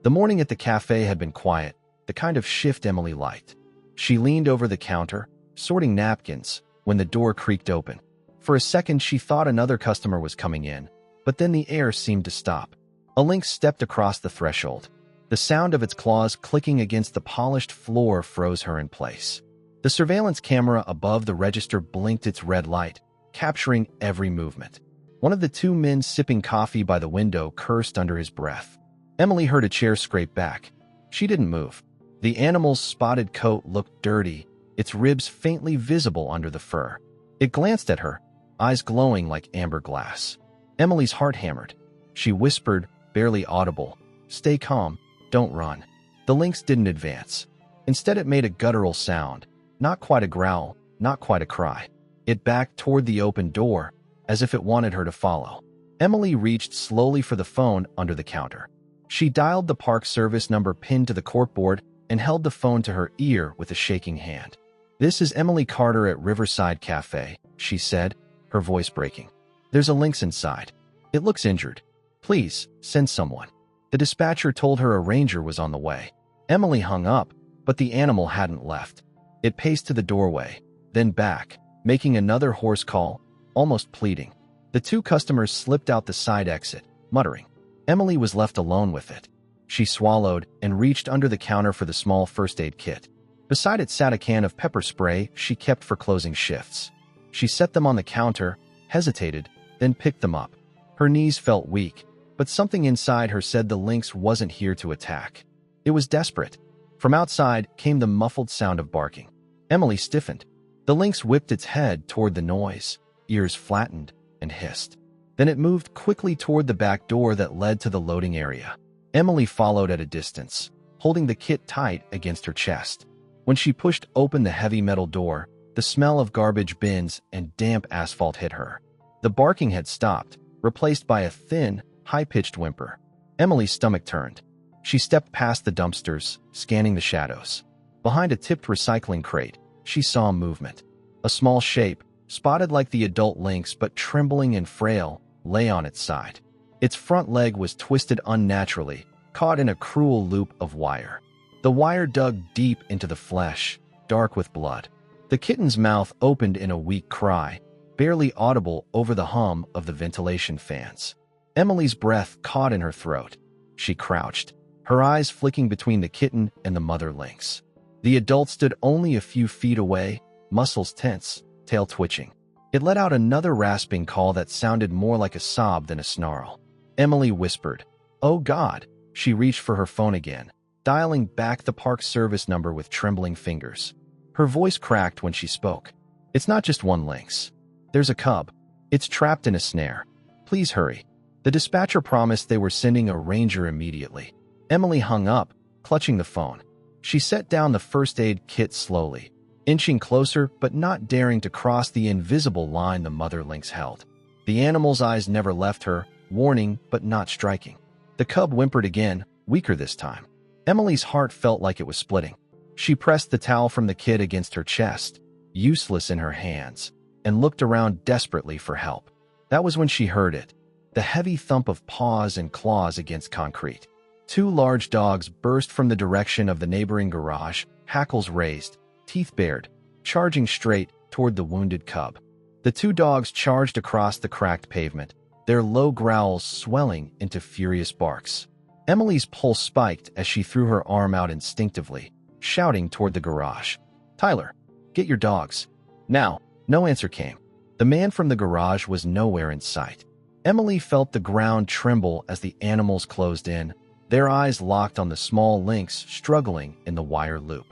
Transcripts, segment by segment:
The morning at the cafe had been quiet, the kind of shift Emily liked. She leaned over the counter, sorting napkins, when the door creaked open. For a second, she thought another customer was coming in, but then the air seemed to stop. A lynx stepped across the threshold. The sound of its claws clicking against the polished floor froze her in place. The surveillance camera above the register blinked its red light, capturing every movement. One of the two men sipping coffee by the window cursed under his breath. Emily heard a chair scrape back. She didn't move. The animal's spotted coat looked dirty, its ribs faintly visible under the fur. It glanced at her, eyes glowing like amber glass. Emily's heart hammered. She whispered, barely audible, "Stay calm, don't run." The lynx didn't advance. Instead, it made a guttural sound, not quite a growl, not quite a cry. It backed toward the open door, as if it wanted her to follow. Emily reached slowly for the phone under the counter. She dialed the park service number pinned to the corkboard and held the phone to her ear with a shaking hand. "This is Emily Carter at Riverside Cafe," she said, her voice breaking. "There's a lynx inside. It looks injured. Please, send someone." The dispatcher told her a ranger was on the way. Emily hung up, but the animal hadn't left. It paced to the doorway, then back, making another hoarse call, almost pleading. The two customers slipped out the side exit, muttering. Emily was left alone with it. She swallowed and reached under the counter for the small first aid kit. Beside it sat a can of pepper spray she kept for closing shifts. She set them on the counter, hesitated, then picked them up. Her knees felt weak, but something inside her said the lynx wasn't here to attack. It was desperate. From outside came the muffled sound of barking. Emily stiffened. The lynx whipped its head toward the noise, ears flattened, and hissed. Then it moved quickly toward the back door that led to the loading area. Emily followed at a distance, holding the kit tight against her chest. When she pushed open the heavy metal door, the smell of garbage bins and damp asphalt hit her. The barking had stopped, replaced by a thin, high-pitched whimper. Emily's stomach turned. She stepped past the dumpsters, scanning the shadows. Behind a tipped recycling crate, she saw movement. A small shape, spotted like the adult lynx but trembling and frail, lay on its side. Its front leg was twisted unnaturally, caught in a cruel loop of wire. The wire dug deep into the flesh, dark with blood. The kitten's mouth opened in a weak cry, barely audible over the hum of the ventilation fans. Emily's breath caught in her throat. She crouched, her eyes flicking between the kitten and the mother lynx. The adult stood only a few feet away, muscles tense, tail twitching. It let out another rasping call that sounded more like a sob than a snarl. Emily whispered, "Oh God!" She reached for her phone again, dialing back the park service number with trembling fingers. Her voice cracked when she spoke. "It's not just one lynx. There's a cub. It's trapped in a snare. Please hurry." The dispatcher promised they were sending a ranger immediately. Emily hung up, clutching the phone. She set down the first aid kit slowly, inching closer but not daring to cross the invisible line the mother lynx held. The animal's eyes never left her, warning but not striking. The cub whimpered again, weaker this time. Emily's heart felt like it was splitting. She pressed the towel from the kid against her chest, useless in her hands, and looked around desperately for help. That was when she heard it, the heavy thump of paws and claws against concrete. Two large dogs burst from the direction of the neighboring garage, hackles raised, teeth bared, charging straight toward the wounded cub. The two dogs charged across the cracked pavement, their low growls swelling into furious barks. Emily's pulse spiked as she threw her arm out instinctively, shouting toward the garage. "Tyler, get your dogs. Now." No answer came. The man from the garage was nowhere in sight. Emily felt the ground tremble as the animals closed in, their eyes locked on the small lynx struggling in the wire loop.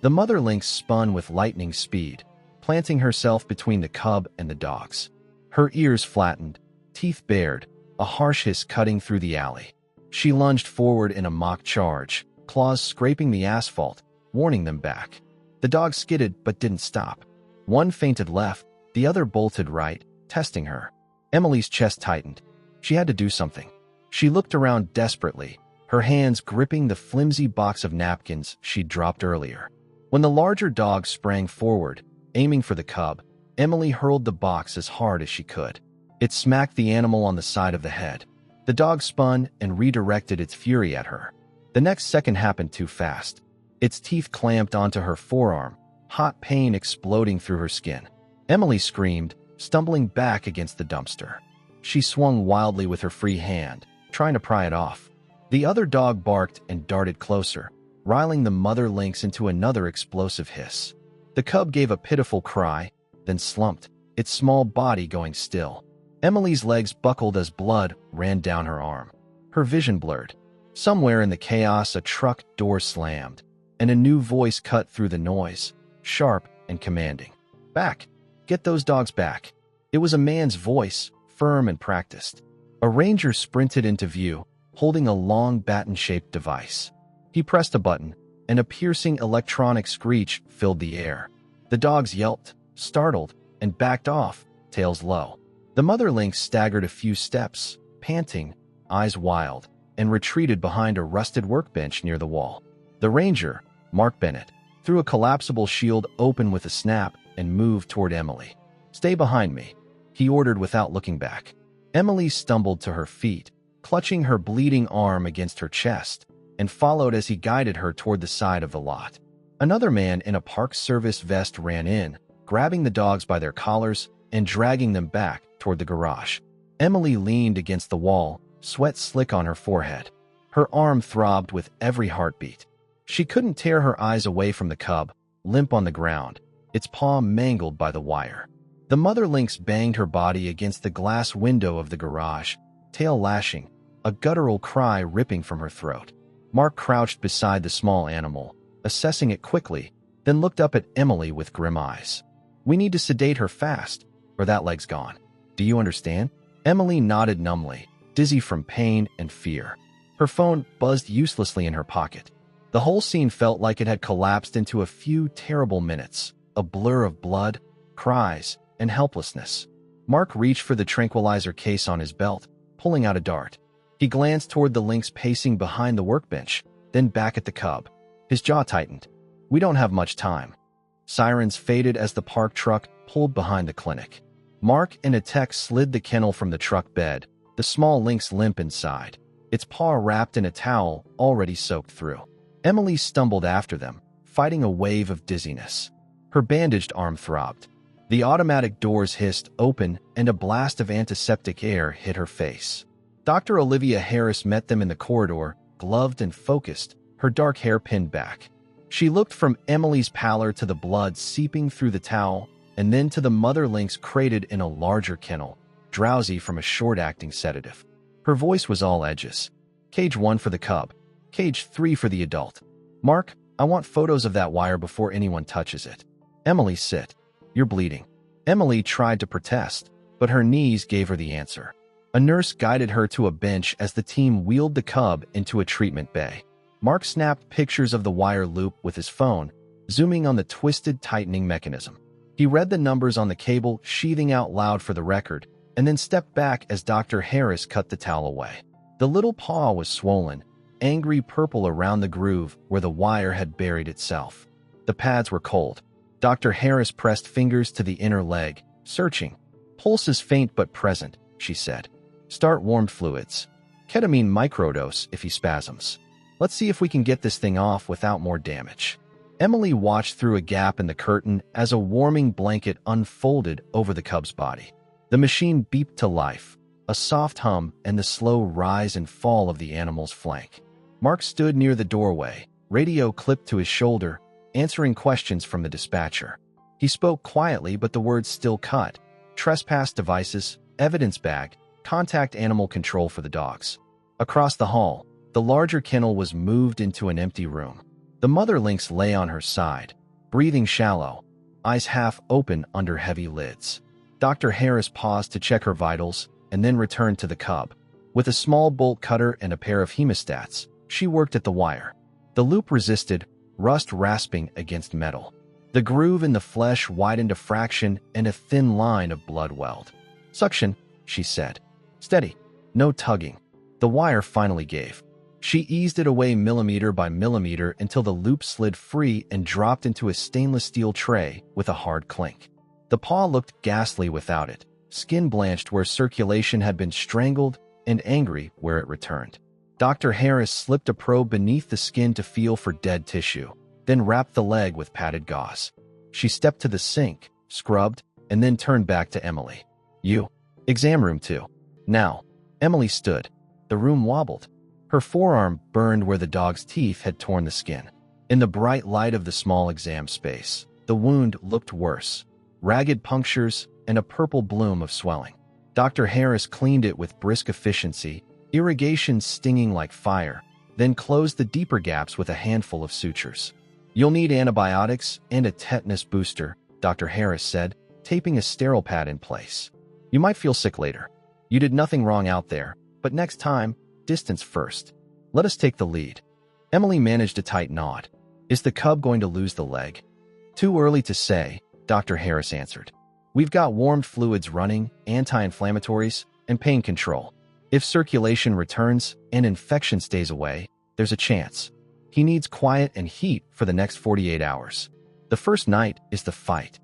The mother lynx spun with lightning speed, planting herself between the cub and the dogs. Her ears flattened, teeth bared, a harsh hiss cutting through the alley. She lunged forward in a mock charge, claws scraping the asphalt, warning them back. The dogs skidded but didn't stop. One feinted left, the other bolted right, testing her. Emily's chest tightened. She had to do something. She looked around desperately, her hands gripping the flimsy box of napkins she'd dropped earlier. When the larger dog sprang forward, aiming for the cub, Emily hurled the box as hard as she could. It smacked the animal on the side of the head. The dog spun and redirected its fury at her. The next second happened too fast. Its teeth clamped onto her forearm, hot pain exploding through her skin. Emily screamed, stumbling back against the dumpster. She swung wildly with her free hand, trying to pry it off. The other dog barked and darted closer, riling the mother lynx into another explosive hiss. The cub gave a pitiful cry, then slumped, its small body going still. Emily's legs buckled as blood ran down her arm. Her vision blurred. Somewhere in the chaos, a truck door slammed, and a new voice cut through the noise, sharp and commanding. "Back! Get those dogs back!" It was a man's voice, firm and practiced. A ranger sprinted into view, holding a long baton-shaped device. He pressed a button, and a piercing electronic screech filled the air. The dogs yelped, startled, and backed off, tails low. The mother lynx staggered a few steps, panting, eyes wild, and retreated behind a rusted workbench near the wall. The ranger, Mark Bennett, threw a collapsible shield open with a snap and moved toward Emily. "Stay behind me," he ordered without looking back. Emily stumbled to her feet, clutching her bleeding arm against her chest, and followed as he guided her toward the side of the lot. Another man in a Park Service vest ran in, grabbing the dogs by their collars and dragging them back toward the garage. Emily leaned against the wall, sweat slick on her forehead. Her arm throbbed with every heartbeat. She couldn't tear her eyes away from the cub, limp on the ground, its paw mangled by the wire. The mother lynx banged her body against the glass window of the garage, tail lashing, a guttural cry ripping from her throat. Mark crouched beside the small animal, assessing it quickly, then looked up at Emily with grim eyes. "We need to sedate her fast, or that leg's gone. Do you understand?" Emily nodded numbly, dizzy from pain and fear. Her phone buzzed uselessly in her pocket. The whole scene felt like it had collapsed into a few terrible minutes, a blur of blood, cries, and helplessness. Mark reached for the tranquilizer case on his belt, pulling out a dart. He glanced toward the lynx pacing behind the workbench, then back at the cub. His jaw tightened. "We don't have much time." Sirens faded as the park truck pulled behind the clinic. Mark and a tech slid the kennel from the truck bed, the small lynx limp inside, its paw wrapped in a towel already soaked through. Emily stumbled after them, fighting a wave of dizziness. Her bandaged arm throbbed. The automatic doors hissed open, and a blast of antiseptic air hit her face. Dr. Olivia Harris met them in the corridor, gloved and focused, her dark hair pinned back. She looked from Emily's pallor to the blood seeping through the towel, and then to the mother lynx crated in a larger kennel, drowsy from a short-acting sedative. Her voice was all edges. "Cage 1 for the cub. Cage 3 for the adult. Mark, I want photos of that wire before anyone touches it." "Emily, sit. You're bleeding." Emily tried to protest, but her knees gave her the answer. A nurse guided her to a bench as the team wheeled the cub into a treatment bay. Mark snapped pictures of the wire loop with his phone, zooming on the twisted tightening mechanism. He read the numbers on the cable, sheathing out loud for the record, and then stepped back as Dr. Harris cut the towel away. The little paw was swollen, angry purple around the groove where the wire had buried itself. The pads were cold. Dr. Harris pressed fingers to the inner leg, searching. "Pulse is faint but present," she said. "Start warm fluids. Ketamine microdose if he spasms. Let's see if we can get this thing off without more damage." Emily watched through a gap in the curtain as a warming blanket unfolded over the cub's body. The machine beeped to life, a soft hum and the slow rise and fall of the animal's flank. Mark stood near the doorway, radio clipped to his shoulder, answering questions from the dispatcher. He spoke quietly, but the words still cut. Trespass devices, evidence bag, contact animal control for the dogs. Across the hall, the larger kennel was moved into an empty room. The mother lynx lay on her side, breathing shallow, eyes half open under heavy lids. Dr. Harris paused to check her vitals and then returned to the cub. With a small bolt cutter and a pair of hemostats, she worked at the wire. The loop resisted, rust rasping against metal. The groove in the flesh widened a fraction and a thin line of blood welled. "Suction," she said. "Steady. No tugging." The wire finally gave. She eased it away millimeter by millimeter until the loop slid free and dropped into a stainless steel tray with a hard clink. The paw looked ghastly without it, skin blanched where circulation had been strangled and angry where it returned. Dr. Harris slipped a probe beneath the skin to feel for dead tissue, then wrapped the leg with padded gauze. She stepped to the sink, scrubbed, and then turned back to Emily. "You. Exam room 2. Now." Emily stood. The room wobbled. Her forearm burned where the dog's teeth had torn the skin. In the bright light of the small exam space, the wound looked worse. Ragged punctures and a purple bloom of swelling. Dr. Harris cleaned it with brisk efficiency, irrigation stinging like fire, then closed the deeper gaps with a handful of sutures. "You'll need antibiotics and a tetanus booster," Dr. Harris said, taping a sterile pad in place. "You might feel sick later. You did nothing wrong out there, but next time, distance first. Let us take the lead." Emily managed a tight nod. "Is the cub going to lose the leg?" "Too early to say," Dr. Harris answered. "We've got warmed fluids running, anti-inflammatories, and pain control. If circulation returns and infection stays away, there's a chance. He needs quiet and heat for the next 48 hours. The first night is the fight."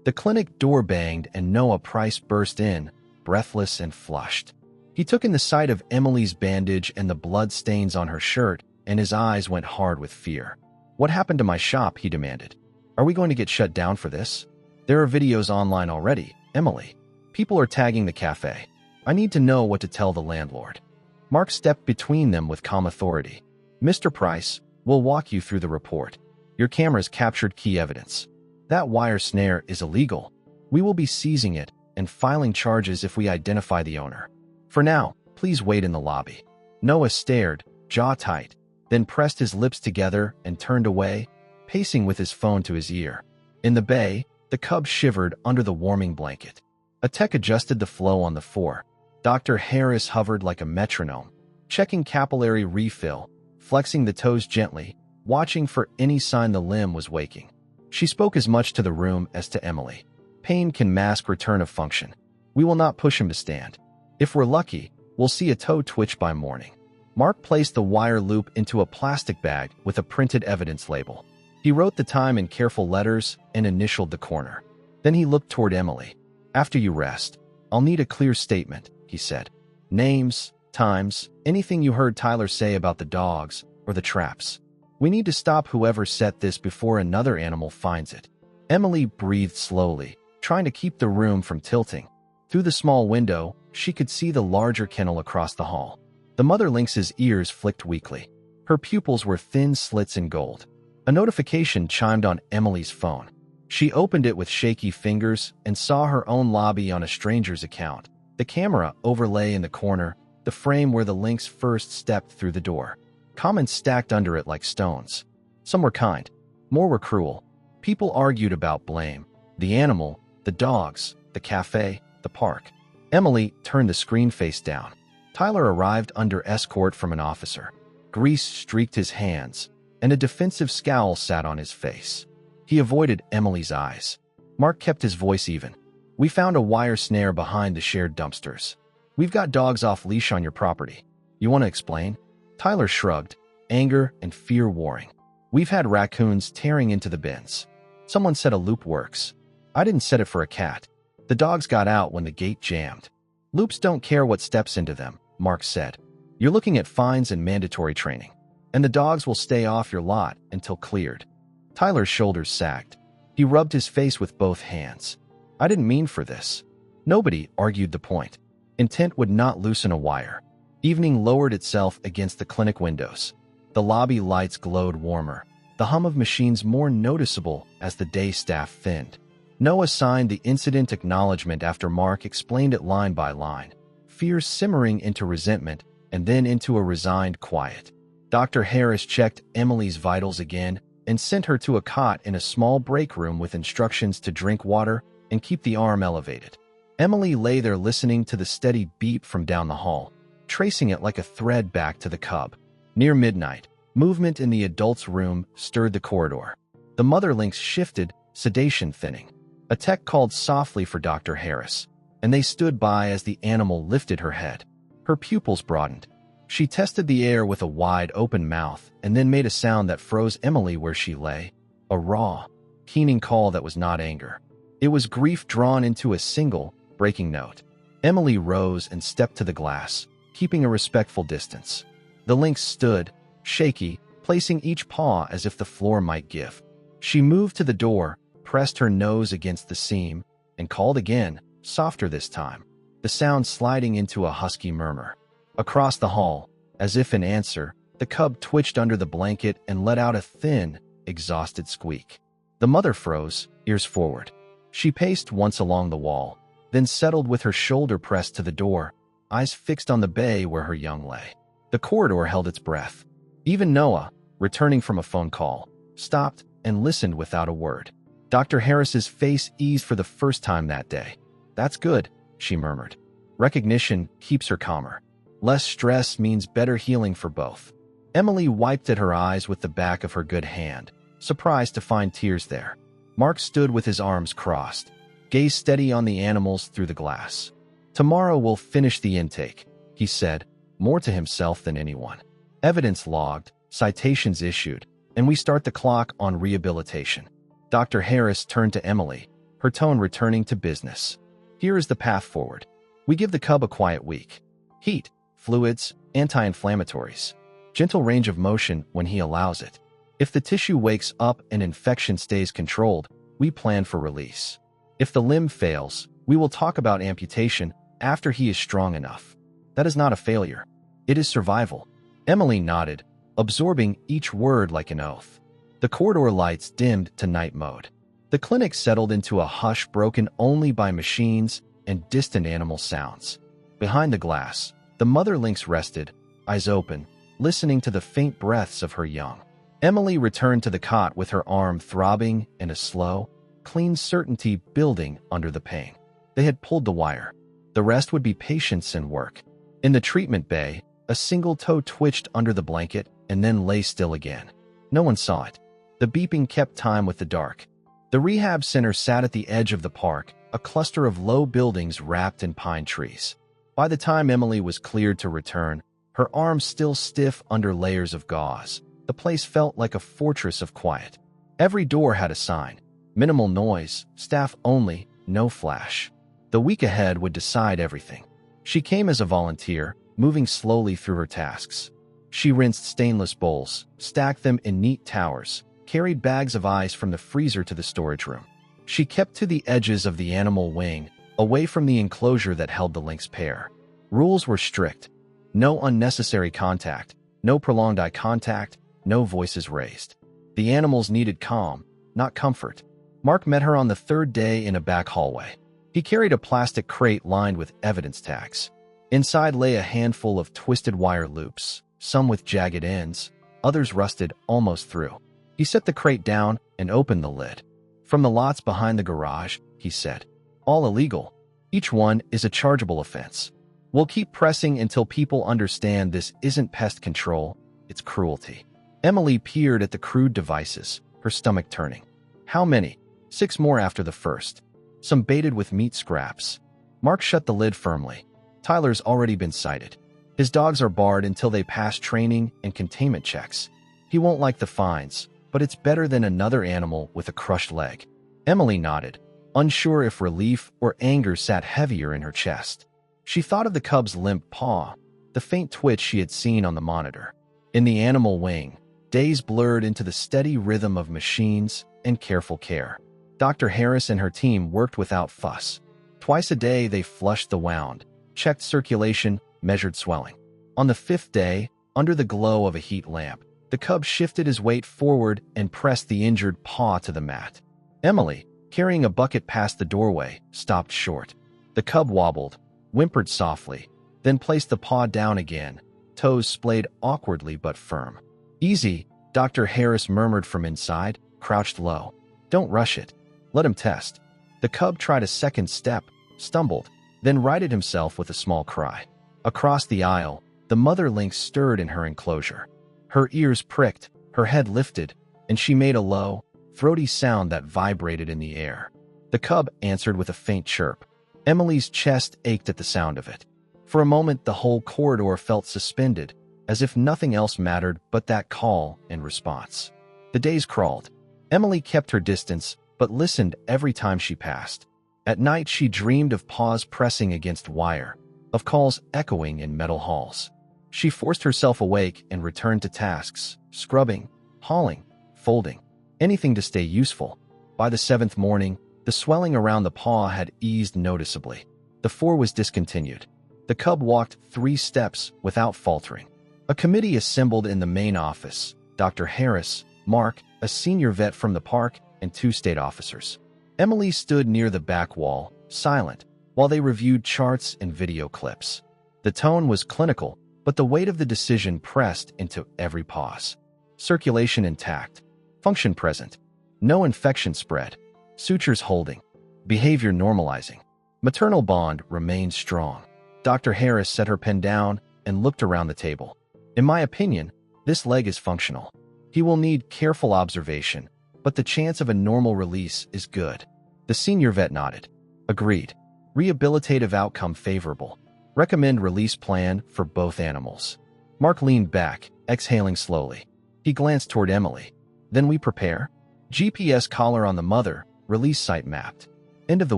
The clinic door banged and Noah Price burst in, breathless and flushed. He took in the sight of Emily's bandage and the blood stains on her shirt, and his eyes went hard with fear. "What happened to my shop?" he demanded. "Are we going to get shut down for this? There are videos online already, Emily. People are tagging the cafe. I need to know what to tell the landlord." Mark stepped between them with calm authority. "Mr. Price, we'll walk you through the report. Your cameras captured key evidence. That wire snare is illegal. We will be seizing it and filing charges if we identify the owner. For now, please wait in the lobby." Noah stared, jaw tight, then pressed his lips together and turned away, pacing with his phone to his ear. In the bay, the cub shivered under the warming blanket. A tech adjusted the flow on the floor. Dr. Harris hovered like a metronome, checking capillary refill, flexing the toes gently, watching for any sign the limb was waking. She spoke as much to the room as to Emily. "Pain can mask return of function. We will not push him to stand. If we're lucky, we'll see a toe twitch by morning." Mark placed the wire loop into a plastic bag with a printed evidence label. He wrote the time in careful letters and initialed the corner. Then he looked toward Emily. "After you rest, I'll need a clear statement," he said. "Names, times, anything you heard Tyler say about the dogs or the traps. We need to stop whoever set this before another animal finds it." Emily breathed slowly, trying to keep the room from tilting. Through the small window, she could see the larger kennel across the hall. The mother lynx's ears flicked weakly. Her pupils were thin slits in gold. A notification chimed on Emily's phone. She opened it with shaky fingers and saw her own lobby on a stranger's account. The camera overlay in the corner, the frame where the lynx first stepped through the door. Comments stacked under it like stones. Some were kind, more were cruel. People argued about blame. The animal, the dogs, the cafe, the park. Emily turned the screen face down. Tyler arrived under escort from an officer. Grease streaked his hands, and a defensive scowl sat on his face. He avoided Emily's eyes. Mark kept his voice even. "We found a wire snare behind the shared dumpsters. We've got dogs off leash on your property. You want to explain?" Tyler shrugged, anger and fear warring. "We've had raccoons tearing into the bins. Someone said a loop works. I didn't set it for a cat. The dogs got out when the gate jammed. Loops don't care what steps into them," Mark said. "You're looking at fines and mandatory training. And the dogs will stay off your lot until cleared." Tyler's shoulders sagged. He rubbed his face with both hands. "I didn't mean for this." Nobody argued the point. Intent would not loosen a wire. Evening lowered itself against the clinic windows. The lobby lights glowed warmer, the hum of machines more noticeable as the day staff thinned. Noah signed the incident acknowledgement after Mark explained it line by line, fear simmering into resentment and then into a resigned quiet. Dr. Harris checked Emily's vitals again and sent her to a cot in a small break room with instructions to drink water and keep the arm elevated. Emily lay there listening to the steady beep from down the hall, tracing it like a thread back to the cub. Near midnight, movement in the adult's room stirred the corridor. The mother lynx shifted, sedation thinning. A tech called softly for Dr. Harris, and they stood by as the animal lifted her head. Her pupils broadened. She tested the air with a wide open mouth and then made a sound that froze Emily where she lay. A raw, keening call that was not anger. It was grief drawn into a single, breaking note. Emily rose and stepped to the glass, keeping a respectful distance. The lynx stood, shaky, placing each paw as if the floor might give. She moved to the door, pressed her nose against the seam, and called again, softer this time, the sound sliding into a husky murmur. Across the hall, as if in answer, the cub twitched under the blanket and let out a thin, exhausted squeak. The mother froze, ears forward. She paced once along the wall, then settled with her shoulder pressed to the door, eyes fixed on the bay where her young lay. The corridor held its breath. Even Noah, returning from a phone call, stopped and listened without a word. Dr. Harris's face eased for the first time that day. "That's good," she murmured. Recognition keeps her calmer. Less stress means better healing for both. Emily wiped at her eyes with the back of her good hand, surprised to find tears there. Mark stood with his arms crossed, gaze steady on the animals through the glass. "Tomorrow we'll finish the intake," he said, more to himself than anyone. "Evidence logged, citations issued, and we start the clock on rehabilitation." Dr. Harris turned to Emily, her tone returning to business. "Here is the path forward. We give the cub a quiet week. Heat, fluids, anti-inflammatories. Gentle range of motion when he allows it. If the tissue wakes up and infection stays controlled, we plan for release. If the limb fails, we will talk about amputation after he is strong enough. That is not a failure. It is survival." Emily nodded, absorbing each word like an oath. The corridor lights dimmed to night mode. The clinic settled into a hush broken only by machines and distant animal sounds. Behind the glass, the mother lynx rested, eyes open, listening to the faint breaths of her young. Emily returned to the cot with her arm throbbing and a slow, clean certainty building under the pain. They had pulled the wire. The rest would be patience and work. In the treatment bay, a single toe twitched under the blanket and then lay still again. No one saw it. The beeping kept time with the dark. The rehab center sat at the edge of the park, a cluster of low buildings wrapped in pine trees. By the time Emily was cleared to return, her arms still stiff under layers of gauze, the place felt like a fortress of quiet. Every door had a sign. Minimal noise, staff only, no flash. The week ahead would decide everything. She came as a volunteer, moving slowly through her tasks. She rinsed stainless bowls, stacked them in neat towers, carried bags of ice from the freezer to the storage room. She kept to the edges of the animal wing, away from the enclosure that held the lynx pair. Rules were strict. No unnecessary contact, no prolonged eye contact, no voices raised. The animals needed calm, not comfort. Mark met her on the third day in a back hallway. He carried a plastic crate lined with evidence tags. Inside lay a handful of twisted wire loops, some with jagged ends, others rusted almost through. He set the crate down and opened the lid. "From the lots behind the garage," he said. "All illegal. Each one is a chargeable offense. We'll keep pressing until people understand this isn't pest control, it's cruelty." Emily peered at the crude devices, her stomach turning. How many? 6 more after the first. Some baited with meat scraps. Mark shut the lid firmly. Tyler's already been cited. His dogs are barred until they pass training and containment checks. He won't like the fines, but it's better than another animal with a crushed leg. Emily nodded, unsure if relief or anger sat heavier in her chest. She thought of the cub's limp paw, the faint twitch she had seen on the monitor. In the animal wing, days blurred into the steady rhythm of machines and careful care. Dr. Harris and her team worked without fuss. Twice a day they flushed the wound, checked circulation, measured swelling. On the 5th day, under the glow of a heat lamp, the cub shifted his weight forward and pressed the injured paw to the mat. Emily, carrying a bucket past the doorway, stopped short. The cub wobbled, whimpered softly, then placed the paw down again, toes splayed awkwardly but firm. "Easy," Dr. Harris murmured from inside, crouched low. "Don't rush it. Let him test." The cub tried a second step, stumbled, then righted himself with a small cry. Across the aisle, the mother lynx stirred in her enclosure. Her ears pricked, her head lifted, and she made a low, throaty sound that vibrated in the air. The cub answered with a faint chirp. Emily's chest ached at the sound of it. For a moment, the whole corridor felt suspended, as if nothing else mattered but that call and response. The days crawled. Emily kept her distance, but listened every time she passed. At night, she dreamed of paws pressing against wire, of calls echoing in metal halls. She forced herself awake and returned to tasks, scrubbing, hauling, folding, anything to stay useful. By the 7th morning, the swelling around the paw had eased noticeably. The 4 was discontinued. The cub walked 3 steps without faltering. A committee assembled in the main office: Dr. Harris, Mark, a senior vet from the park, and 2 state officers. Emily stood near the back wall, silent, while they reviewed charts and video clips. The tone was clinical, but the weight of the decision pressed into every pause. Circulation intact. Function present. No infection spread. Sutures holding. Behavior normalizing. Maternal bond remained strong. Dr. Harris set her pen down and looked around the table. In my opinion, this leg is functional. He will need careful observation, but the chance of a normal release is good. The senior vet nodded. Agreed. Rehabilitative outcome favorable. Recommend release plan for both animals. Mark leaned back, exhaling slowly. He glanced toward Emily. Then we prepare? GPS collar on the mother, release site mapped. End of the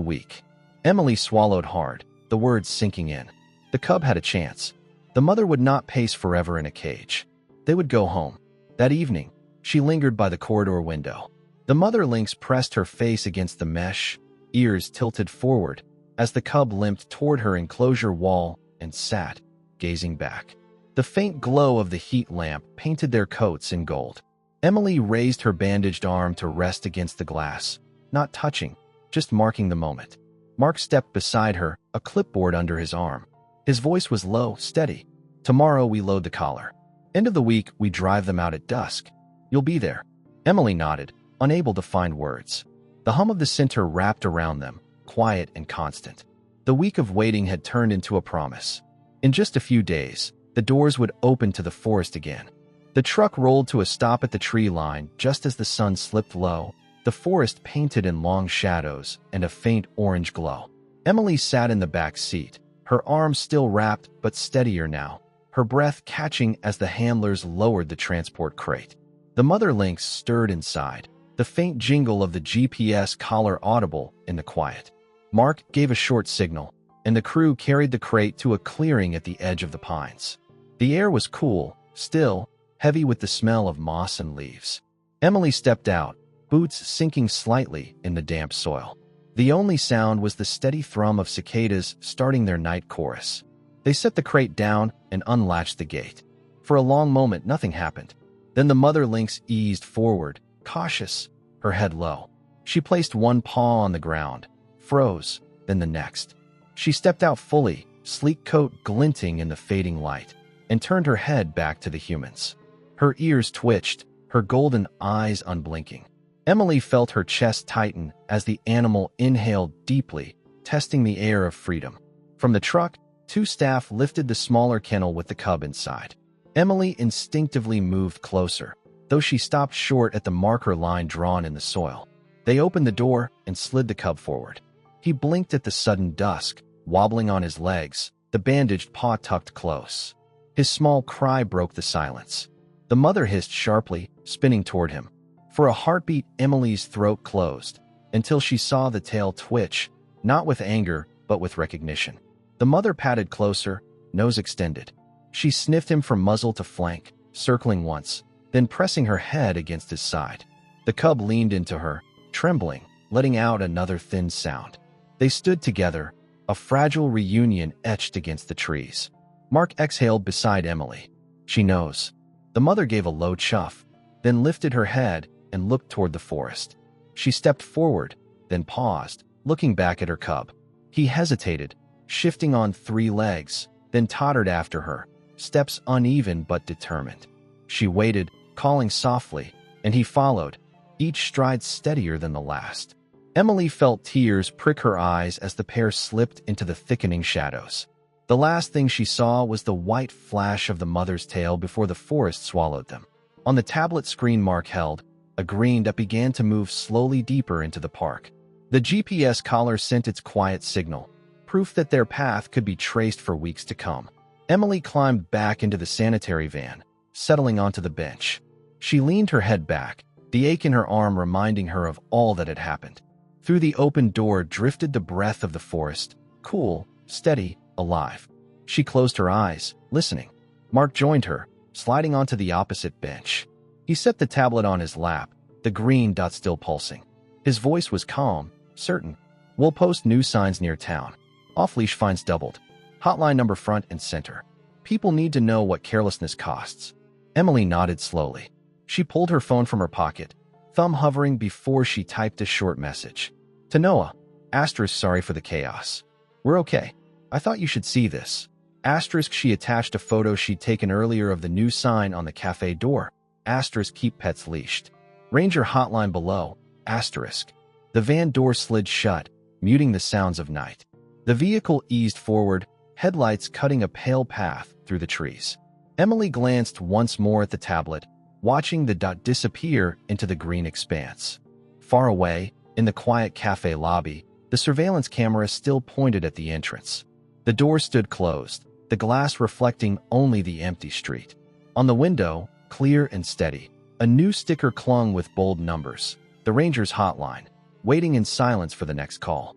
week. Emily swallowed hard, the words sinking in. The cub had a chance. The mother would not pace forever in a cage. They would go home. That evening, she lingered by the corridor window. The mother lynx pressed her face against the mesh, ears tilted forward, as the cub limped toward her enclosure wall and sat, gazing back. The faint glow of the heat lamp painted their coats in gold. Emily raised her bandaged arm to rest against the glass, not touching, just marking the moment. Mark stepped beside her, a clipboard under his arm. His voice was low, steady. Tomorrow we load the collar. End of the week we drive them out at dusk. You'll be there. Emily nodded, unable to find words. The hum of the center wrapped around them, quiet and constant. The week of waiting had turned into a promise. In just a few days, the doors would open to the forest again. The truck rolled to a stop at the tree line just as the sun slipped low, the forest painted in long shadows and a faint orange glow. Emily sat in the back seat, her arms still wrapped but steadier now, her breath catching as the handlers lowered the transport crate. The mother lynx stirred inside, the faint jingle of the GPS collar audible in the quiet. Mark gave a short signal, and the crew carried the crate to a clearing at the edge of the pines. The air was cool, still, heavy with the smell of moss and leaves. Emily stepped out, boots sinking slightly in the damp soil. The only sound was the steady thrum of cicadas starting their night chorus. They set the crate down and unlatched the gate. For a long moment, nothing happened. Then the mother lynx eased forward, cautious, her head low. She placed one paw on the ground, froze, then the next. She stepped out fully, sleek coat glinting in the fading light, and turned her head back to the humans. Her ears twitched, her golden eyes unblinking. Emily felt her chest tighten as the animal inhaled deeply, testing the air of freedom. From the truck, 2 staff lifted the smaller kennel with the cub inside. Emily instinctively moved closer, though she stopped short at the marker line drawn in the soil. They opened the door and slid the cub forward. He blinked at the sudden dusk, wobbling on his legs, the bandaged paw tucked close. His small cry broke the silence. The mother hissed sharply, spinning toward him. For a heartbeat, Emily's throat closed, until she saw the tail twitch, not with anger, but with recognition. The mother patted closer, nose extended. She sniffed him from muzzle to flank, circling once, then pressing her head against his side. The cub leaned into her, trembling, letting out another thin sound. They stood together, a fragile reunion etched against the trees. Mark exhaled beside Emily. She knows. The mother gave a low chuff, then lifted her head and looked toward the forest. She stepped forward, then paused, looking back at her cub. He hesitated, shifting on 3 legs, then tottered after her, steps uneven but determined. She waited, calling softly, and he followed, each stride steadier than the last. Emily felt tears prick her eyes as the pair slipped into the thickening shadows. The last thing she saw was the white flash of the mother's tail before the forest swallowed them. On the tablet screen Mark held, a green that began to move slowly deeper into the park. The GPS collar sent its quiet signal, proof that their path could be traced for weeks to come. Emily climbed back into the sanitary van, settling onto the bench. She leaned her head back, the ache in her arm reminding her of all that had happened. Through the open door drifted the breath of the forest, cool, steady, alive. She closed her eyes, listening. Mark joined her, sliding onto the opposite bench. He set the tablet on his lap, the green dot still pulsing. His voice was calm, certain. We'll post new signs near town. Off-leash fines doubled. Hotline number front and center. People need to know what carelessness costs. Emily nodded slowly. She pulled her phone from her pocket, thumb hovering before she typed a short message. To Noah. Asterisk sorry for the chaos. We're okay. I thought you should see this. Asterisk she attached a photo she'd taken earlier of the new sign on the cafe door. Asterisk keep pets leashed. Ranger hotline below. Asterisk. The van door slid shut, muting the sounds of night. The vehicle eased forward, headlights cutting a pale path through the trees. Emily glanced once more at the tablet, watching the dot disappear into the green expanse. Far away, in the quiet cafe lobby, the surveillance camera still pointed at the entrance. The door stood closed, the glass reflecting only the empty street. On the window, clear and steady, a new sticker clung with bold numbers. The Ranger's hotline, waiting in silence for the next call.